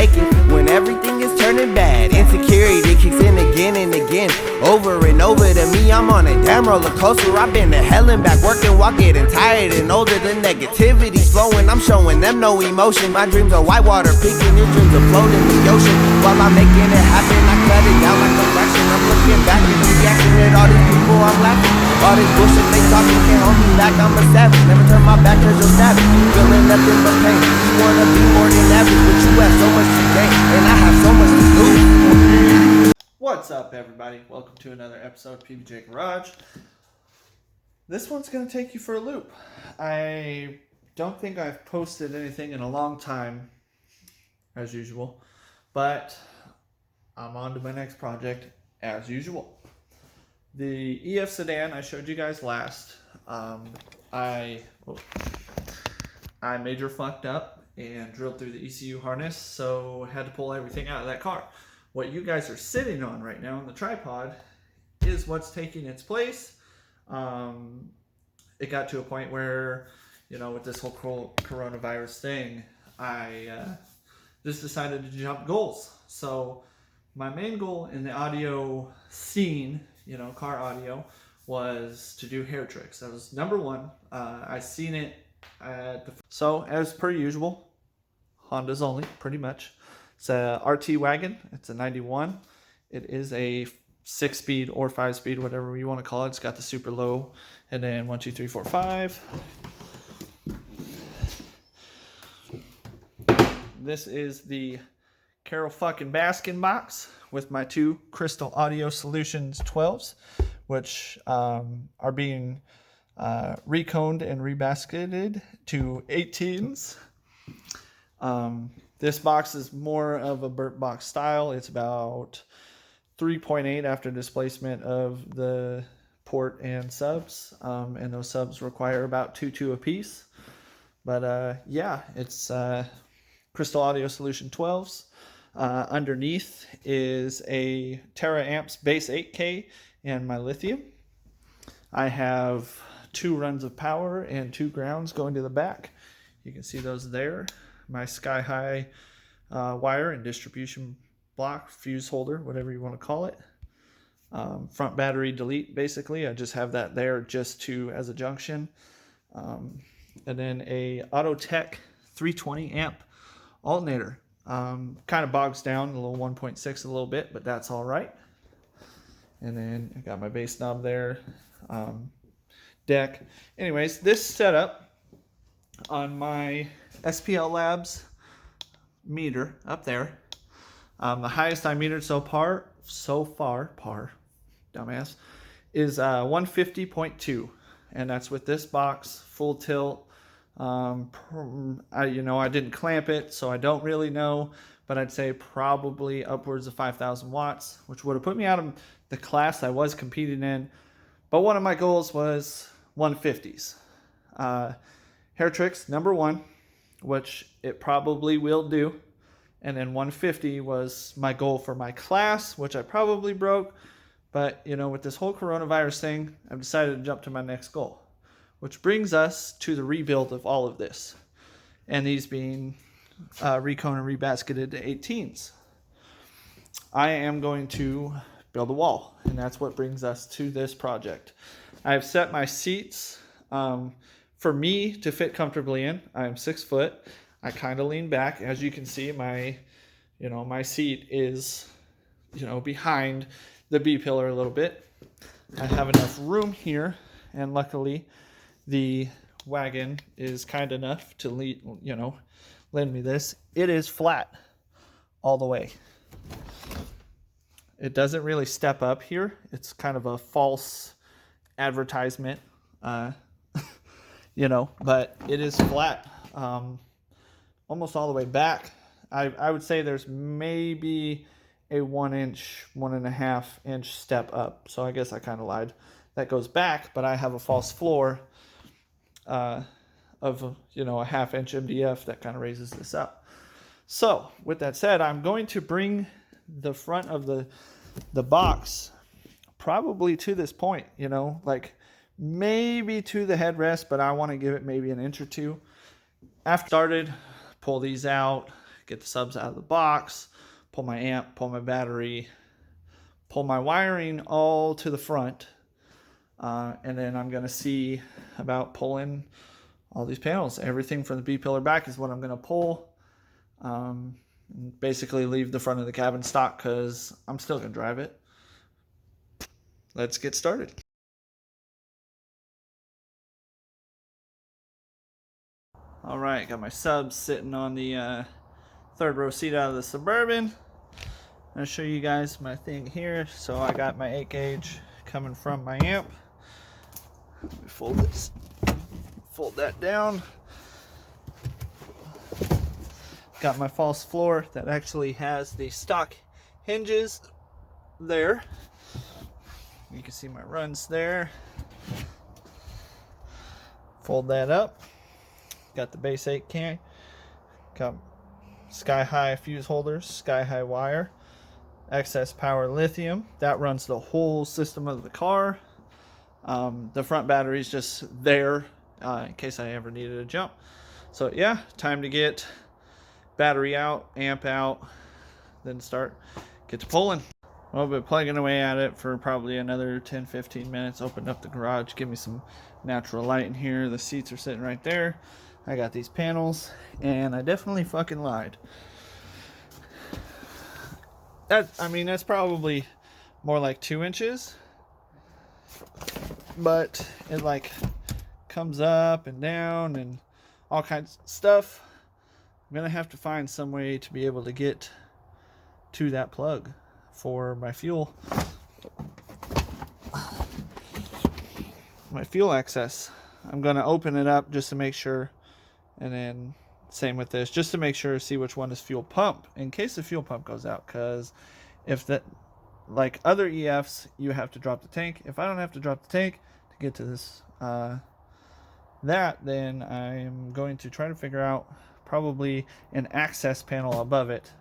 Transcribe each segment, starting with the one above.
make it when everything is turning bad. Insecurity kicks in again and again, over and over. To me, I'm on a damn roller coaster. I've been to hell and back, working while getting tired and older. The negativity's flowing, I'm showing them no emotion. My dreams are whitewater peaking, your dreams are floating in the ocean. While I'm making it happen, I cut it down like a fraction. I'm looking back and reacting at all these people, I'm laughing. All this bullshit they talking can't hold me back, I'm a savage. Never turn my back cause you'll stab it. Feeling nothing but pain. You wanna be more than average, but you have so much to gain, and I have so much to lose. What's up, everybody? Welcome to another episode of PBJ Garage. This one's going to take you for a loop. I don't think I've posted anything in a long time, as usual, but I'm on to my next project, as usual. The EF sedan I showed you guys last, I major fucked up and drilled through the ECU harness, so had to pull everything out of that car. What you guys are sitting on right now on the tripod is what's taking its place. It got to a point where, you know, with this whole coronavirus thing, I just decided to jump goals. So my main goal in the audio scene, you know, car audio, was to do hair tricks. That was number one. I seen it at the... So as per usual, Hondas only, pretty much. It's a RT wagon. It's a 91. It is a 6-speed or 5-speed, whatever you want to call it. It's got the super low, and then 1, 2, 3, 4, 5. This is the Carol fucking Baskin box with my two Crystal Audio Solutions 12s, which are being reconed and rebasketed to 18s. This box is more of a burnt box style. It's about 3.8 after displacement of the port and subs. And those subs require about 2.2 a piece. But yeah, it's Crystal Audio Solution 12s. Underneath is a Tera Amps Base 8K and my lithium. I have 2 runs of power and 2 grounds going to the back. You can see those there. My sky high wire and distribution block, fuse holder, whatever you want to call it. Front battery delete, basically. I just have that there just as a junction. And then a Autotech 320 amp alternator. Kind of bogs down a little 1.6 a little bit, but that's all right. And then I got my bass knob there. Deck. Anyways, this setup on my SPL Labs meter up there. The highest I metered so far, dumbass, is 150.2, and that's with this box, full tilt. I didn't clamp it, so I don't really know, but I'd say probably upwards of 5,000 watts, which would have put me out of the class I was competing in. But one of my goals was 150s. Hair tricks, number 1, which it probably will do. And then 150 was my goal for my class, which I probably broke. But, you know, with this whole coronavirus thing, I've decided to jump to my next goal, which brings us to the rebuild of all of this. And these being recone and rebasketed to 18s. I am going to build a wall, and that's what brings us to this project. I've set my seats for me to fit comfortably in. I'm 6 foot. I kind of lean back. As you can see, my seat is, behind the B-pillar a little bit. I have enough room here, and luckily the wagon is kind enough to lend me this. It is flat all the way. It doesn't really step up here. It's kind of a false advertisement, but it is flat almost all the way back. I would say there's maybe a 1 inch, 1.5 inch step up. So I guess I kind of lied. That goes back, but I have a false floor of a 1/2 inch MDF that kind of raises this up. So with that said, I'm going to bring the front of the box probably to this point, like maybe to the headrest, but I want to give it maybe an inch or two. After started, pull these out, get the subs out of the box, pull my amp, pull my battery, pull my wiring all to the front, and then I'm going to see about pulling all these panels. Everything from the B-pillar back is what I'm going to pull. Basically leave the front of the cabin stock because I'm still going to drive it. Let's get started. All right, got my subs sitting on the third row seat out of the Suburban. I'm going to show you guys my thing here. So I got my 8 gauge coming from my amp. Let me fold that down. Got my false floor that actually has the stock hinges there. You can see my runs there. Fold that up. Got the base 8 can. Got sky high fuse holders, sky high wire, excess power lithium. That runs the whole system of the car. The front battery is just there in case I ever needed a jump. So yeah, time to get battery out, amp out, then get to pulling. Well, I've been plugging away at it for probably another 10-15 minutes. Opened up the garage, give me some natural light in here. The seats are sitting right there. I got these panels, and I definitely fucking lied. That's probably more like 2 inches, but it like comes up and down and all kinds of stuff. I'm gonna have to find some way to be able to get to that plug for my fuel access. I'm gonna open it up just to make sure, and then same with this, just to make sure, see which one is fuel pump in case the fuel pump goes out. Because if that, like other EFs, you have to drop the tank. If I don't have to drop the tank to get to this then I'm going to try to figure out probably an access panel above it.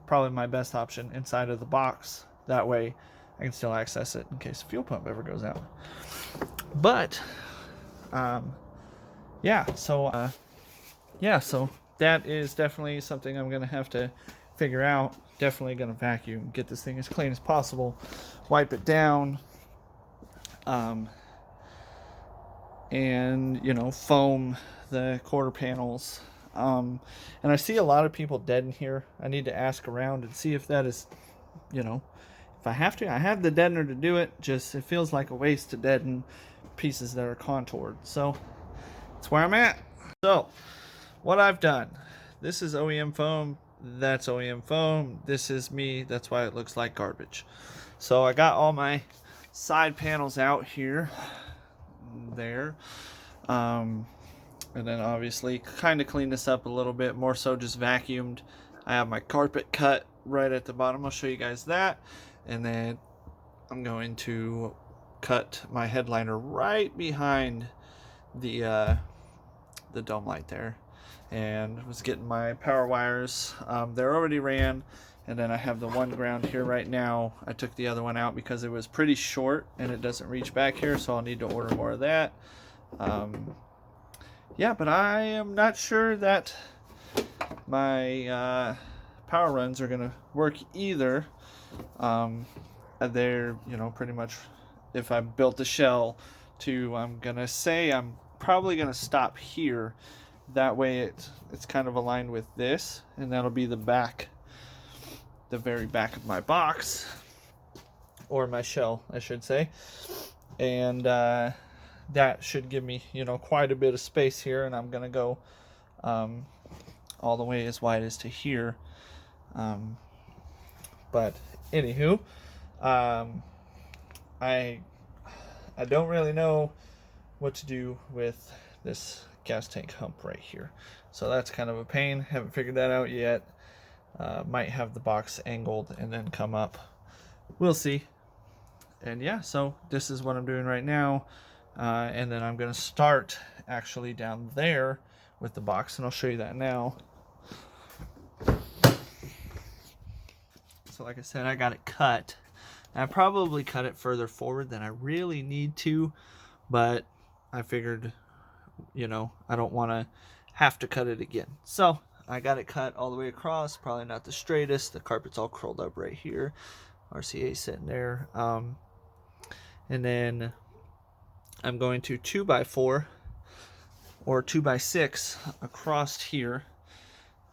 Probably my best option inside of the box. That way I can still access it in case the fuel pump ever goes out. But so that is definitely something I'm gonna have to figure out. Definitely gonna vacuum, get this thing as clean as possible, wipe it down, and foam the quarter panels. And I see a lot of people deaden here. I need to ask around and see if that is, if I have to. I have the deadener to do it, just it feels like a waste to deaden pieces that are contoured. So that's where I'm at. So what I've done, this is OEM foam, that's OEM foam, this is me, that's why it looks like garbage. So I got all my side panels out here, there, and then obviously kind of clean this up a little bit, more so just vacuumed. I have my carpet cut right at the bottom, I'll show you guys that, and then I'm going to cut my headliner right behind the dome light there, and was getting my power wires. They're already ran, and then I have the one ground here right now. I took the other one out because it was pretty short and it doesn't reach back here, so I'll need to order more of that. Yeah, but I am not sure that my power runs are gonna work either. They're pretty much, if I built the shell to, I'm gonna say I'm probably gonna stop here. That way it's kind of aligned with this, and that'll be the very back of my box, or my shell I should say, and that should give me quite a bit of space here, and I'm gonna go all the way as wide as to here. But anywho, I don't really know what to do with this gas tank hump right here, so that's kind of a pain. Haven't figured that out yet. Might have the box angled and then come up, we'll see. And yeah, so this is what I'm doing right now, and then I'm gonna start actually down there with the box, and I'll show you that now. So like I said, I got it cut. I probably cut it further forward than I really need to, but I figured, I don't want to have to cut it again. So I got it cut all the way across, probably not the straightest. The carpet's all curled up right here. RCA sitting there. And then I'm going to 2x4 or 2x6 across here,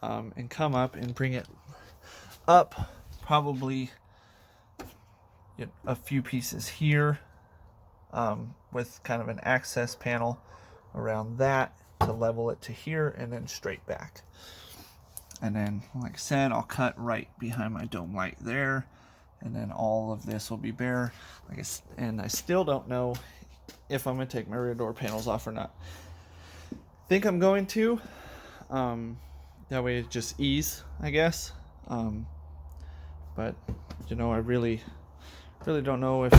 and come up and bring it up probably a few pieces here, with kind of an access panel around that to level it to here, and then straight back. And then, like I said, I'll cut right behind my dome light there, and then all of this will be bare. And I still don't know if I'm going to take my rear door panels off or not. Think I'm going to. That way it just ease, I guess. But I really don't know if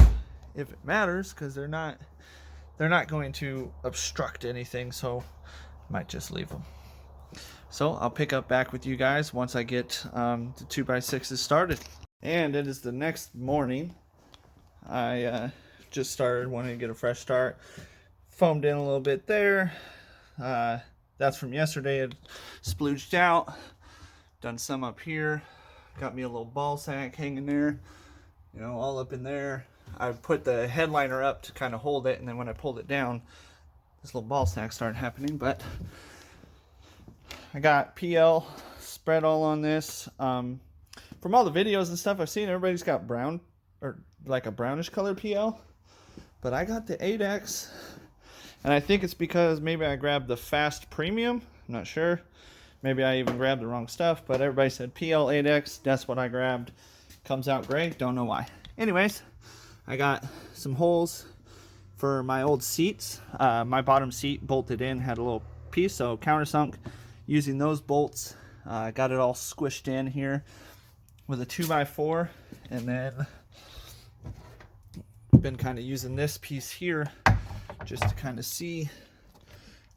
it matters, because they're not going to obstruct anything, so I might just leave them. So I'll pick up back with you guys once I get the 2x6s started. And it is the next morning. I just started, wanting to get a fresh start. Foamed in a little bit there. That's from yesterday. It splooged out. Done some up here. Got me a little ball sack hanging there, all up in there. I put the headliner up to kind of hold it, and then when I pulled it down, this little ball sack started happening. But I got PL spread all on this. From all the videos and stuff I've seen, everybody's got brown, or like a brownish colored PL, but I got the 8X, and I think it's because maybe I grabbed the Fast Premium. I'm not sure. Maybe I even grabbed the wrong stuff, but everybody said PL 8X. That's what I grabbed. Comes out great. Don't know why. Anyways, I got some holes for my old seats. My bottom seat bolted in, had a little piece, so countersunk using those bolts. Got it all squished in here with a 2x4, and then been kind of using this piece here just to kind of see,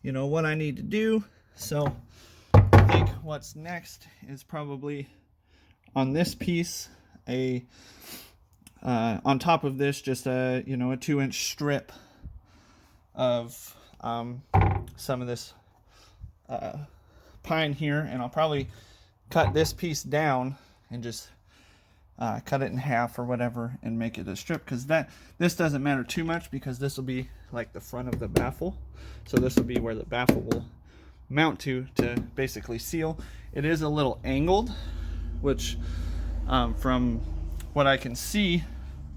what I need to do. So I think what's next is probably on this piece, on top of this, just a 2-inch strip of some of this pine here, and I'll probably cut this piece down and just cut it in half or whatever and make it a strip, because this doesn't matter too much, because this will be like the front of the baffle, so this will be where the baffle will mount to basically seal. It is a little angled, which from what I can see,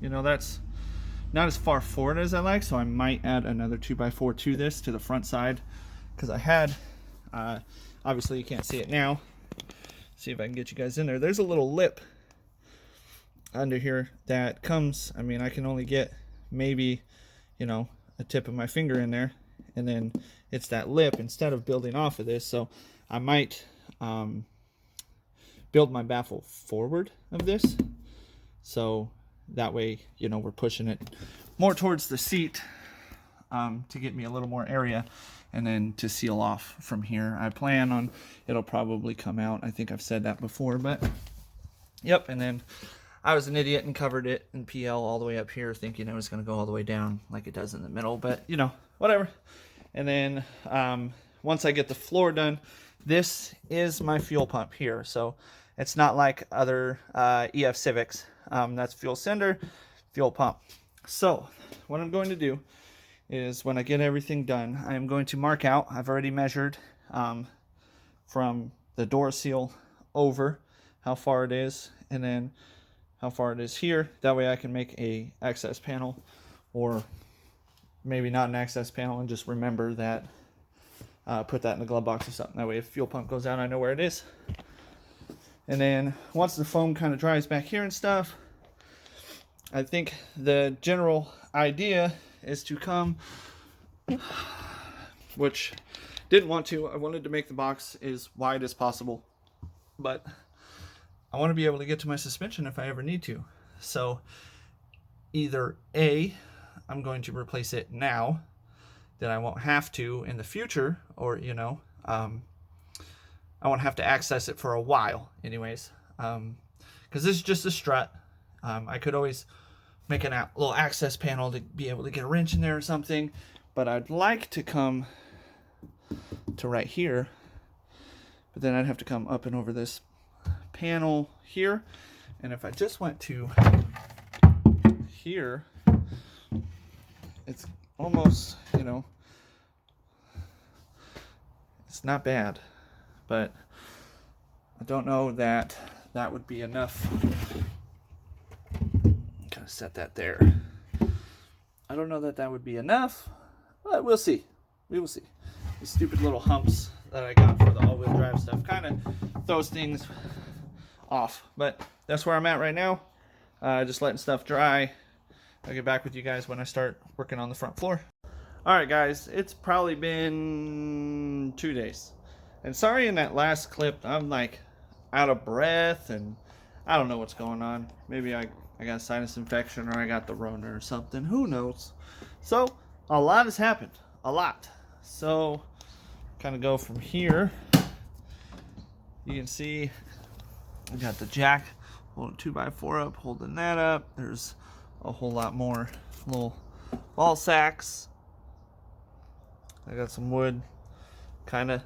that's not as far forward as I like, so I might add another 2x4 to this, to the front side, because I had obviously you can't see it now. See if I can get you guys in there. There's a little lip under here that comes, I can only get maybe a tip of my finger in there, and then it's that lip instead of building off of this. So I might build my baffle forward of this, so that way we're pushing it more towards the seat, to get me a little more area, and then to seal off from here. I plan on it'll probably come out. I think I've said that before, but yep. And then I was an idiot and covered it in PL all the way up here, thinking it was going to go all the way down like it does in the middle, but whatever. And then once I get the floor done, this is my fuel pump here. So it's not like other EF Civics. That's fuel sender, fuel pump. So what I'm going to do is, when I get everything done, I am going to mark out. I've already measured from the door seal over how far it is, and then how far it is here. That way I can make a access panel, or maybe not an access panel, and just remember that, put that in the glove box or something. That way if fuel pump goes out, I know where it is. And then once the foam kind of dries back here and stuff, I think the general idea is to come, which didn't want to. I wanted to make the box as wide as possible, but I want to be able to get to my suspension if I ever need to. So either A, I'm going to replace it now, that I won't have to in the future, or I won't have to access it for a while anyways, because this is just a strut. I could always make a little access panel to be able to get a wrench in there or something, but I'd like to come to right here but then I'd have to come up and over this panel here. And if I just went to here, it's almost, you know, it's not bad, but I don't know that that would be enough. Kind of set that there. I don't know that that would be enough, but we'll see. We will see. These stupid little humps that I got for the all-wheel drive stuff kind of throws things off, but that's where I'm at right now. Just letting stuff dry. I'll get back with you guys when I start working on the front floor. Alright guys, it's probably been 2 days. And sorry in that last clip, I'm like out of breath and I don't know what's going on. Maybe I got a sinus infection or I got the Rona or something. Who knows? So, a lot has happened. A lot. So, kind of go from here. You can see I got the jack holding 2x4 up, holding that up. There's a whole lot more little ball sacks. I got some wood kind of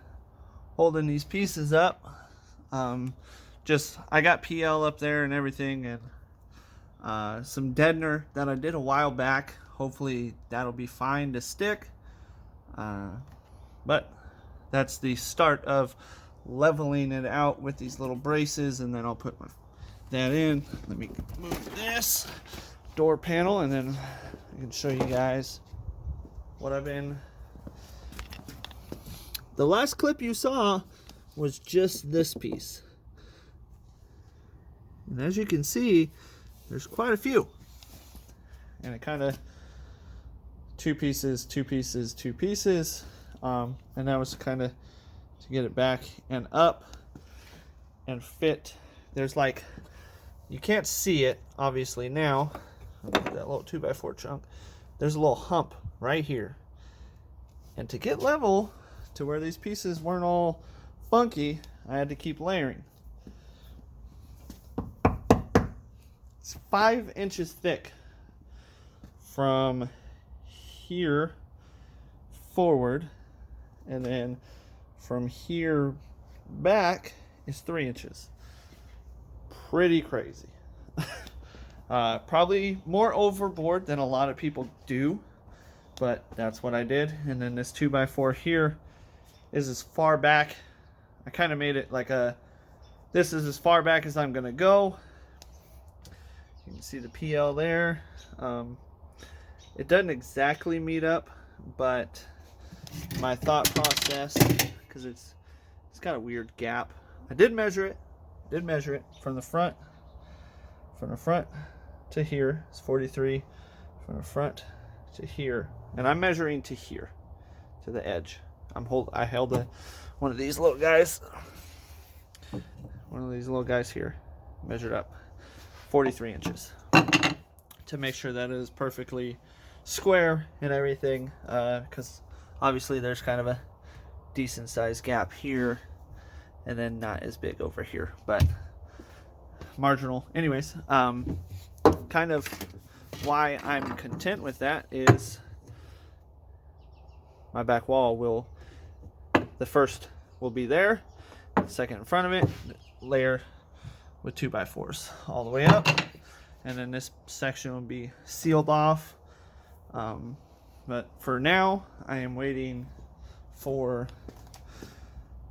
holding these pieces up. I got PL up there and everything, and some deadener that I did a while back. Hopefully that'll be fine to stick. But that's the start of leveling it out with these little braces, and then I'll put that in. Let me move this door panel, and then I can show you guys what I've been. The last clip you saw was just this piece. And as you can see, there's quite a few. And it kind of two pieces, two pieces, two pieces. And that was kind of to get it back and up and fit. There's like, you can't see it obviously now. That little 2x4 chunk. There's a little hump right here. And to get level to where these pieces weren't all funky, I had to keep layering. It's 5 inches thick from here forward, and then from here back is 3 inches. Pretty crazy. Probably more overboard than a lot of people do, but that's what I did. And then this 2x4 here is as far back. I kind of made it like this is as far back as I'm gonna go. You can see the PL there. It doesn't exactly meet up, but my thought process, because it's got a weird gap. I did measure it. From the front to here. It's 43 from the front to here, and I'm measuring to here, to the edge. I held one of these little guys. One of these little guys here, measured up 43 inches to make sure that it is perfectly square and everything, because obviously there's kind of a decent sized gap here and then not as big over here, but marginal. Anyways, kind of why I'm content with that is my back wall the first will be there, the second in front of it, layer with 2x4s all the way up, and then this section will be sealed off. But for now, I am waiting for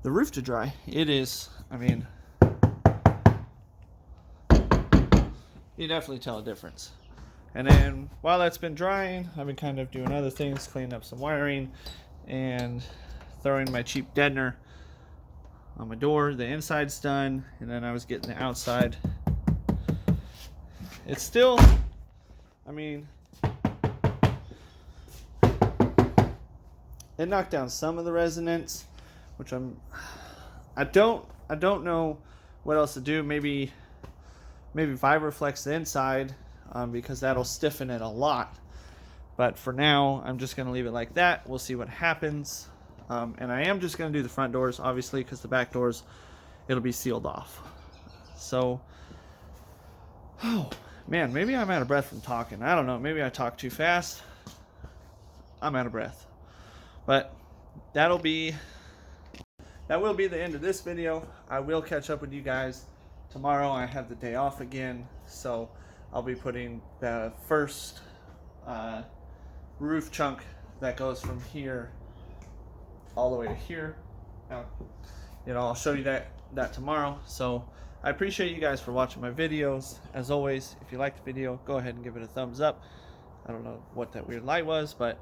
the roof to dry. It is, I mean, you definitely tell a difference. And then while that's been drying, I've been kind of doing other things, cleaning up some wiring and throwing my cheap deadener on my door. The inside's done, and then I was getting the outside. It's still, I mean, it knocked down some of the resonance, which I don't know what else to do. Maybe Vibraflex the inside, because that'll stiffen it a lot. But for now, I'm just going to leave it like that. We'll see what happens. And I am just going to do the front doors, obviously, because the back doors, it'll be sealed off. So, oh, man, maybe I'm out of breath from talking. I don't know. Maybe I talk too fast. I'm out of breath. But that'll be that will be the end of this video. I will catch up with you guys tomorrow. I have the day off again, so I'll be putting the first roof chunk that goes from here all the way to here. Now, you know, I'll show you that tomorrow. So I appreciate you guys for watching my videos. As always, if you liked the video, go ahead and give it a thumbs up. I don't know what that weird light was, but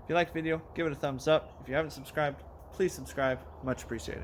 if you like the video, give it a thumbs up. If you haven't subscribed, please subscribe. Much appreciated.